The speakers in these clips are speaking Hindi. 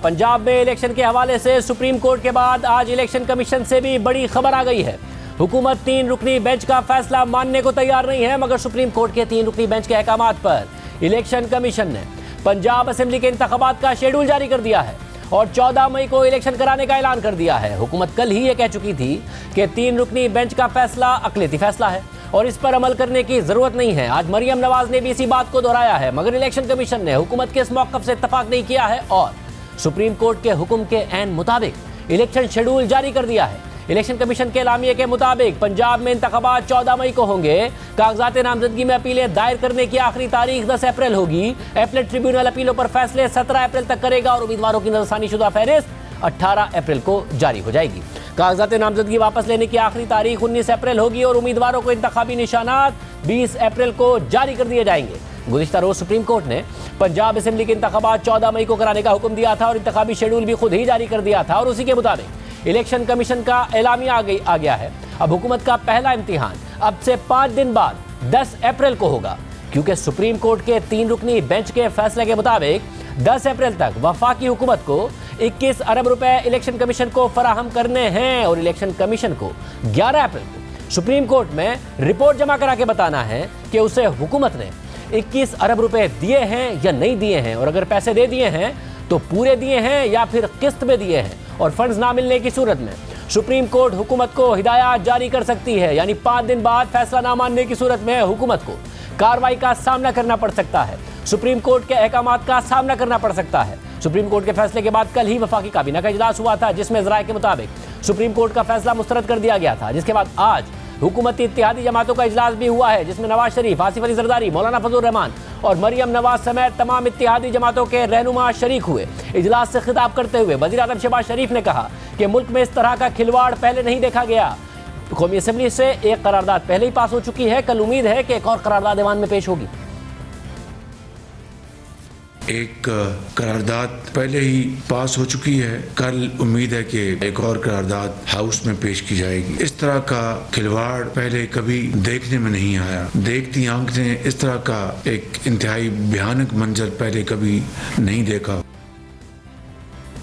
पंजाब में इलेक्शन के हवाले से सुप्रीम कोर्ट के बाद आज इलेक्शन कमीशन से भी बड़ी खबर आ गई है। हुकूमत 3 रुकनी बेंच का फैसला मानने को तैयार नहीं है, मगर सुप्रीम कोर्ट के 3 रुकनी बेंच के अहकामात पर इलेक्शन कमीशन ने पंजाब असेंबली के इंतखाबात का शेड्यूल जारी कर दिया है और 14 मई को इलेक्शन कराने का ऐलान कर दिया है। हुकूमत कल ही ये कह चुकी थी कि 3 रुकनी बेंच का फैसला अक़लियती फैसला है और इस पर अमल करने की जरूरत नहीं है। आज मरियम नवाज ने भी इसी बात को दोहराया है, मगर इलेक्शन कमीशन ने हुकूमत के इस मौक़िफ़ से इत्तफाक नहीं किया है और सुप्रीम कोर्ट के हुक्म के ऐन मुताबिक इलेक्शन शेड्यूल जारी कर दिया है। इलेक्शन कमीशन के एलामिये के मुताबिक पंजाब में इंतखाबात 14 मई को होंगे। कागजात नामजदगी में अपीलें दायर करने की आखिरी तारीख 10 अप्रैल होगी। एपलेट ट्रिब्यूनल अपीलों पर फैसले 17 अप्रैल तक करेगा और उम्मीदवारों की नजरसानी शुदा फहरिस्त 18 अप्रैल को जारी हो जाएगी। कागजात नामजदगी वापस लेने की आखिरी तारीख 19 अप्रैल होगी और उम्मीदवारों को इंतखाबी निशानात 20 अप्रैल को जारी कर दिए जाएंगे। गुज़िश्ता रोज सुप्रीम कोर्ट ने पंजाब असेंबली के इंतखाबात 14 मई को कराने का हुक्म दिया था और इंतखाबी शेड्यूल भी खुद ही जारी कर दिया था और उसी के मुताबिक इलेक्शन कमीशन का एलामिया आ गया है। अब हुकूमत का पहला इम्तिहान अब से 5 दिन बाद 10 अप्रैल को होगा, क्योंकि सुप्रीम कोर्ट के 3 रुकनी बेंच के फैसले के मुताबिक 10 अप्रैल तक वफाकी हुकूमत को 21 अरब रुपए इलेक्शन कमीशन को फराहम करने हैं और इलेक्शन कमीशन को 11 अप्रैल को सुप्रीम कोर्ट में रिपोर्ट जमा करा के बताना है कि उसे हुकूमत ने 21 अरब रुपए दिए हैं या नहीं दिए हैं, और अगर पैसे दे दिए हैं तो पूरे दिए हैं या फिर किस्त में दिए हैं। और फंड्स ना मिलने की सूरत में सुप्रीम कोर्ट हुकूमत को हिदायत जारी कर सकती है, यानी 5 दिन बाद फैसला ना मानने की सूरत में हुकूमत को कार्रवाई का सामना करना पड़ सकता है, सुप्रीम कोर्ट के अहकामात का सामना करना पड़ सकता है। सुप्रीम कोर्ट के फैसले के बाद कल ही वफाकी काबीना का इजलास हुआ था, जिसमें ज़राए के मुताबिक सुप्रीम कोर्ट का फैसला मुस्तरद कर दिया गया था, जिसके बाद आज हुकूमती इत्तेहादी जमातों का इजलास भी हुआ है, जिसमें नवाज शरीफ, आसिफ अली जरदारी, मौलाना फजल रहमान और मरियम नवाज समेत तमाम इत्तेहादी जमातों के रहनुमा शरीक हुए। इजलास से खिताब करते हुए वज़ीर आज़म शहबाज शरीफ ने कहा कि मुल्क में इस तरह का खिलवाड़ पहले नहीं देखा गया। कौमी असेंबली से एक करारदाद पहले ही पास हो चुकी है, कल उम्मीद है कि एक और करारदाद ऐवान में पेश होगी। एक करारदाद पहले ही पास हो चुकी है, कल उम्मीद है कि एक और करारदाद हाउस में पेश की जाएगी। इस तरह का खिलवाड़ पहले कभी देखने में नहीं आया। देखती आंख ने इस तरह का एक इंतहाई भयानक मंजर पहले कभी नहीं देखा।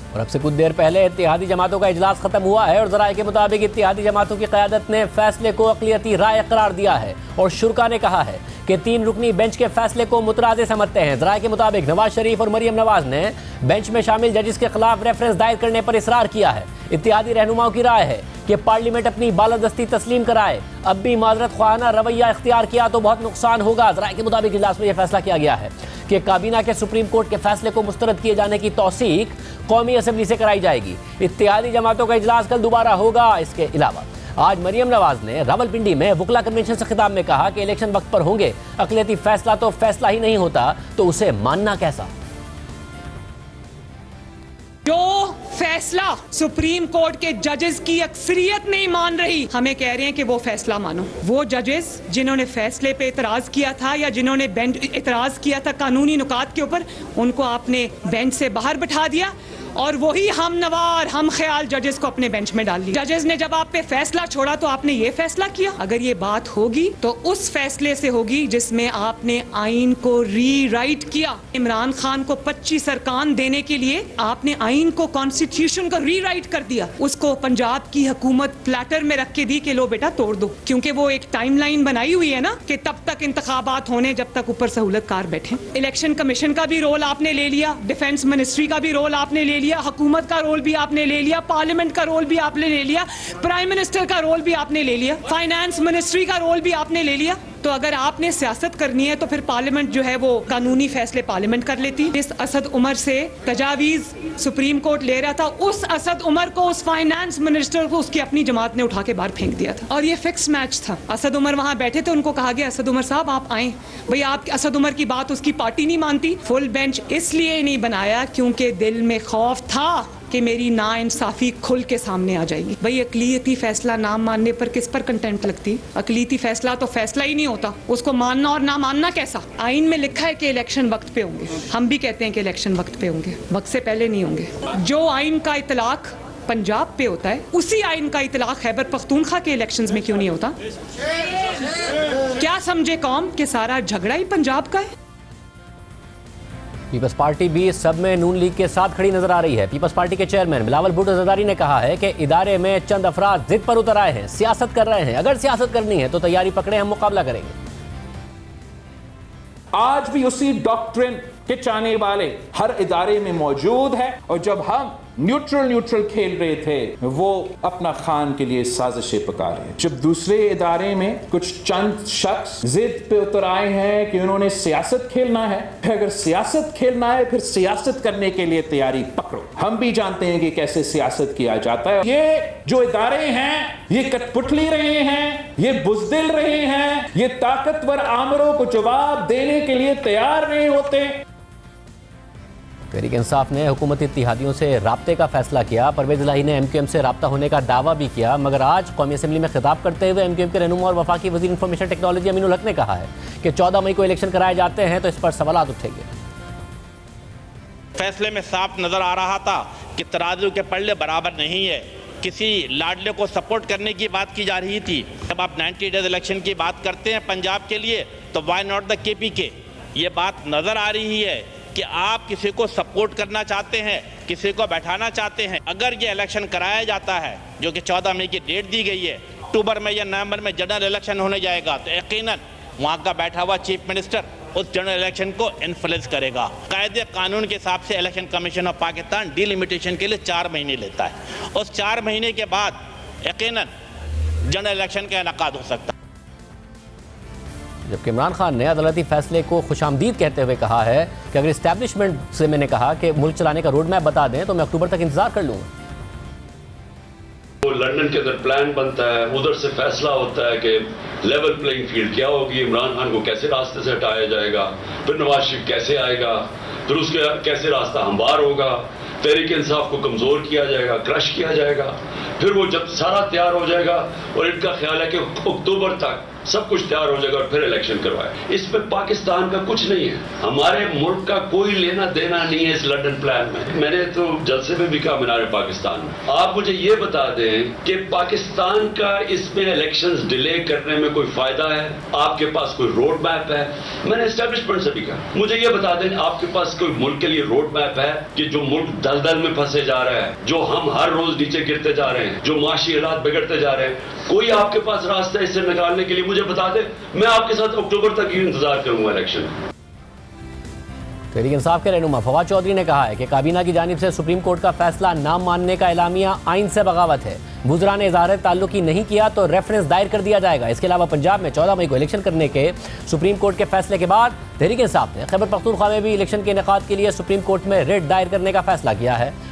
और अब से कुछ देर पहले इत्तेहादी जमातों का इजलास खत्म हुआ है और ज़राए के मुताबिक इत्तेहादी जमातों की क़यादत ने फैसले को अक़लियती राय करार दिया है और शुरा ने कहा है कि 3 रुकनी बेंच के फैसले को मुतराज़े समझते हैं। ज़राए के मुताबिक नवाज शरीफ और मरियम नवाज ने बेंच में शामिल जजिस के खिलाफ रेफरेंस दायर करने पर इसरार किया है। इत्तेहादी रहनुमाओं की राय है कि पार्लियामेंट अपनी बालादस्ती तस्लीम कराए, अब भी माजरत ख्वाहाना रवैया इख्तियार किया तो बहुत नुकसान होगा। ज़राए के मुताबिक इजलास में यह फैसला किया गया है कि काबीना के सुप्रीम कोर्ट के फैसले को मुस्तरद किए जाने की तौसीक कौमी असेंबली से कराई जाएगी। इत्तेहादी जमातों का इजलास कल दोबारा होगा। इसके अलावा आज मरियम नवाज ने रावलपिंडी में वकला कन्वेंशन से खिताब में कहा कि इलेक्शन वक्त पर होंगे, अक़लियती फैसला तो फैसला ही नहीं होता तो उसे मानना कैसा। जो फैसला सुप्रीम कोर्ट के जजेस की अक्सरियत नहीं मान रही, हमें कह रहे हैं कि वो फैसला मानो। वो जजेस जिन्होंने फैसले पे इतराज किया था या जिन्होंने बेंच इतराज किया था कानूनी नुकात के ऊपर, उनको आपने बेंच से बाहर बिठा दिया और वही हम नवार हम ख्याल जजेस को अपने बेंच में डाल दिया। जजेस ने जब आप पे फैसला छोड़ा तो आपने ये फैसला किया। अगर ये बात होगी तो उस फैसले से होगी जिसमें आपने आइन को रीराइट किया। इमरान खान को 25 अरकान देने के लिए आपने आइन को, कॉन्स्टिट्यूशन को रीराइट कर दिया। उसको पंजाब की हुकूमत प्लेटर में रख के दी कि लो बेटा तोड़ दो, क्योंकि वो एक टाइमलाइन बनाई हुई है ना कि तब तक इंतखाबात होने जब तक ऊपर सहूलतकार बैठे। इलेक्शन कमीशन का भी रोल आपने ले लिया, डिफेंस मिनिस्ट्री का भी रोल आपने ले लिया, हुकूमत का रोल भी आपने ले लिया, पार्लियामेंट का रोल भी आपने ले लिया, प्राइम मिनिस्टर का रोल भी आपने ले लिया, फाइनेंस मिनिस्ट्री का रोल भी आपने ले लिया। तो अगर आपने सियासत करनी है तो फिर पार्लियामेंट जो है वो कानूनी फैसले पार्लियामेंट कर लेती। इस असद उमर से तजावीज सुप्रीम कोर्ट ले रहा था, उस असद उमर को, उस फाइनेंस मिनिस्टर को उसकी अपनी जमात ने उठा के बाहर फेंक दिया था और ये फिक्स मैच था। असद उमर वहां बैठे थे, उनको कहा गया असद उमर साहब आप आए। भाई आप असद उमर की बात उसकी पार्टी नहीं मानती। फुल बेंच इसलिए नहीं बनाया क्योंकि दिल में खौफ था कि मेरी नाइंसाफी खुल के सामने आ जाएगी। भाई अक़लियती फैसला ना मानने पर किस पर कंटेम्प्ट लगती? अक़लियती फैसला तो फैसला ही नहीं होता, उसको मानना और ना मानना कैसा? आइन में लिखा है कि इलेक्शन वक्त पे होंगे, हम भी कहते हैं कि इलेक्शन वक्त पे होंगे, वक्त से पहले नहीं होंगे। जो आइन का इतलाक पंजाब पे होता है, उसी आइन का इतलाक खैबर पख्तूनख्वा के इलेक्शंस में क्यों नहीं होता? क्या समझे कौम कि सारा झगड़ा ही पंजाब का है? पीपल्स पार्टी भी इस सब में नून लीग के साथ खड़ी नजर आ रही है। पीपल्स पार्टी के चेयरमैन बिलावल भुट्टो जरदारी ने कहा है कि इदारे में चंद अफराद जिद पर उतर आए हैं, सियासत कर रहे हैं। अगर सियासत करनी है तो तैयारी पकड़े, हम मुकाबला करेंगे। आज भी उसी डॉक्ट्रिन के चाहने वाले हर इदारे में मौजूद है, और जब हम न्यूट्रल खेल रहे थे वो अपना खान के लिए साजिशें पका रहे हैं। जब दूसरे इदारे में कुछ चंद शख्स जिद पे उतर आए हैं कि उन्होंने सियासत खेलना है, फिर अगर सियासत खेलना है फिर सियासत करने के लिए तैयारी पकड़ो। हम भी जानते हैं कि कैसे सियासत किया जाता है। ये जो इदारे हैं ये कठपुतली रहे हैं, ये बुज़दिल रहे हैं, ये ताकतवर आमरों को जवाब देने के लिए तैयार नहीं होते। तहरीक इंसाफ ने हुकूमती इत्तेहादियों से राब्ते का फैसला किया। परवेज इलाही ने MQM से राब्ता होने का दावा भी किया, मगर आज कौमी असेंबली में खिताब करते हुए MQM के रहनुमा और वफाकी वजीर इंफॉर्मेशन टेक्नोलॉजी अमीनुल हक ने कहा है कि 14 मई को इलेक्शन कराए जाते हैं तो इस पर सवालात उठेंगे। फैसले में साफ नजर आ रहा था कि तराजू के पल्ले बराबर नहीं है। किसी लाडले को सपोर्ट करने की बात की जा रही थी। जब आप 90 डेज इलेक्शन की बात करते हैं पंजाब के लिए तो वाई नॉट द KPK। ये बात नजर आ रही है कि आप किसी को सपोर्ट करना चाहते हैं, किसी को बैठाना चाहते हैं। अगर ये इलेक्शन कराया जाता है, जो कि 14 मई की डेट दी गई है, अक्टूबर में या नवंबर में जनरल इलेक्शन होने जाएगा, तो यकीनन वहाँ का बैठा हुआ चीफ मिनिस्टर उस जनरल इलेक्शन को इन्फ्लुएंस करेगा। कायदे कानून के हिसाब से election commission of Pakistan delimitation के लिए 4 महीने लेता है। उस 4 महीने के बाद यकीनन जनरल इलेक्शन का इनेकाद हो सकता है। जबकि इमरान खान ने अदालती फैसले को खुशामदीद कहते हुए कहा है कि अगर इस्टेब्लिशमेंट से मैंने कहा कि मुल्क चलाने का रोड मैप बता दें तो मैं अक्टूबर तक इंतजार कर लूँगा। वो लंदन के अंदर प्लान बनता है, उधर से फैसला होता है कि लेवल प्लेइंग फील्ड क्या होगी, इमरान खान को कैसे रास्ते से हटाया जाएगा, फिर नवाज शरीफ कैसे आएगा, फिर उसके कैसे रास्ता हमवार होगा, तहरीक इंसाफ को कमज़ोर किया जाएगा, क्रश किया जाएगा। फिर वो जब सारा तैयार हो जाएगा और इनका ख्याल है कि अक्टूबर तक सब कुछ तैयार हो जाएगा और फिर इलेक्शन करवाए। इसमें पाकिस्तान का कुछ नहीं है, हमारे मुल्क का कोई लेना देना नहीं है इस लंदन प्लान में। मैंने तो जलसे में भी कहा मीनार पाकिस्तान में। आप मुझे ये बता दें कि पाकिस्तान का इसमें इलेक्शंस डिले करने में कोई फायदा है? आपके पास कोई रोड मैप है? मैंने एस्टेब्लिशमेंट से भी कहा, मुझे ये बता दें आपके पास कोई मुल्क के लिए रोड मैप है कि जो मुल्क दलदल में फंसे जा रहा है, जो हम हर रोज नीचे गिरते जा रहे हैं, जो माशी हालात बिगड़ते जा रहे हैं, कोई आपके पास रास्ता इससे निकालने के लिए मुझे बता दे। मैं आपके साथ अक्टूबर तक ही इंतजार करूंगा इलेक्शन। तहरीक इंसाफ के रहनुमा फवाद चौधरी ने कहा है कि काबीना की जानिब से सुप्रीम कोर्ट का फैसला ना मानने का एलामिया आइन से बगावत है। वुज़रा ने इज़हार ताल्लुक ही नहीं किया तो रेफरेंस दायर कर दिया जाएगा। इसके अलावा पंजाब में 14 मई को इलेक्शन करने के सुप्रीम कोर्ट के फैसले के बाद तहरीक इंसाफ ने खैबर पख्तूनख्वा में भी इलेक्शन के इनेकाद के लिए सुप्रीम कोर्ट में रिट दायर करने का फैसला किया है।